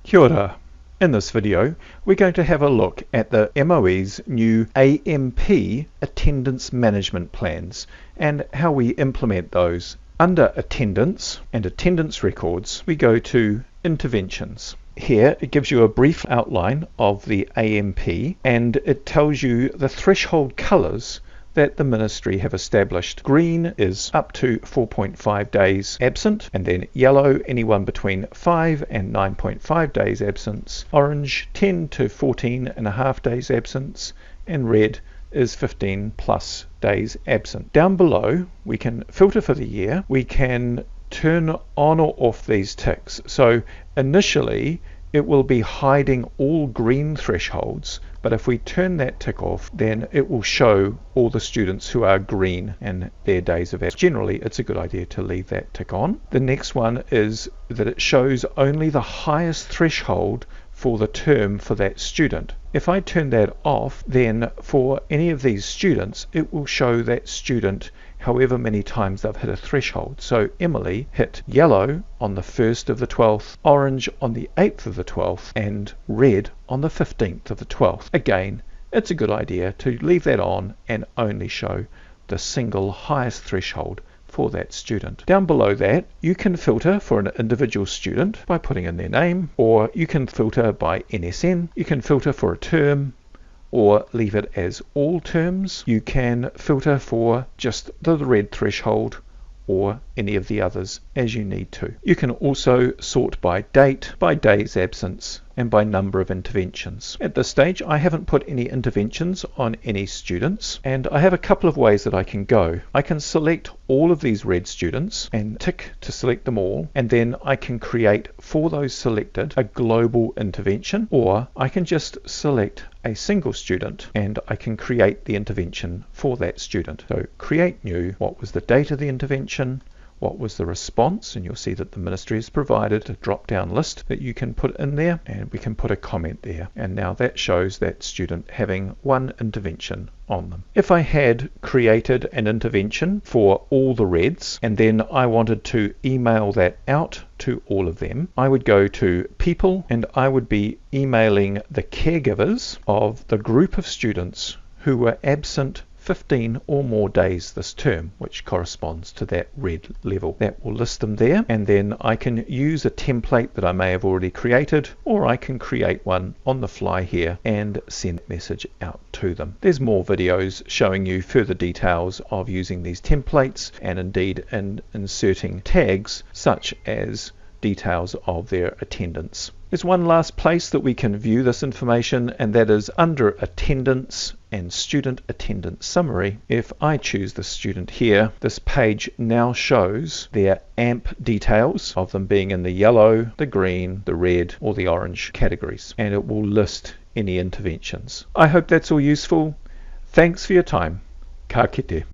Kia ora. In this video, we're going to have a look at the MOE's new AMP attendance management plans and how we implement those. Under attendance and attendance records, we go to interventions. Here it gives you a brief outline of the AMP and it tells you the threshold colours that the ministry have established. Green is up to 4.5 days absent, and then yellow anyone between 5 and 9.5 days absence, orange 10 to 14.5 days absence, and red is 15 plus days absent. Down below we can filter for the year, we can turn on or off these ticks. So initially it will be hiding all green thresholds, but if we turn that tick off, then it will show all the students who are green and their days of absence. Generally, it's a good idea to leave that tick on. The next one is that it shows only the highest threshold for the term for that student. If I turn that off, then for any of these students, it will show that student however many times they've hit a threshold. So Emily hit yellow on the 1st of the 12th, orange on the 8th of the 12th, and red on the 15th of the 12th. Again, it's a good idea to leave that on and only show the single highest threshold for that student. Down below that, you can filter for an individual student by putting in their name, or you can filter by NSN, you can filter for a term, or leave it as all terms. You can filter for just the red threshold or any of the others as you need to. You can also sort by date, by days absence, and by number of interventions. At this stage, I haven't put any interventions on any students, and I have a couple of ways that I can go. I can select all of these red students and tick to select them all, and then I can create for those selected a global intervention, or I can just select a single student and I can create the intervention for that student. So create new, what was the date of the intervention, what was the response, and you'll see that the ministry has provided a drop-down list that you can put in there, and we can put a comment there, and now that shows that student having one intervention on them. If I had created an intervention for all the reds and then I wanted to email that out to all of them, I would go to people and I would be emailing the caregivers of the group of students who were absent 15 or more days this term, which corresponds to that red level. That will list them there, and then I can use a template that I may have already created, or I can create one on the fly here and send a message out to them. There's more videos showing you further details of using these templates and indeed in inserting tags such as details of their attendance. There's one last place that we can view this information, and that is under attendance and student attendance summary. If I choose the student here, this page now shows their AMP details of them being in the yellow, the green, the red or the orange categories, and it will list any interventions. I hope that's all useful. Thanks for your time. Ka kite.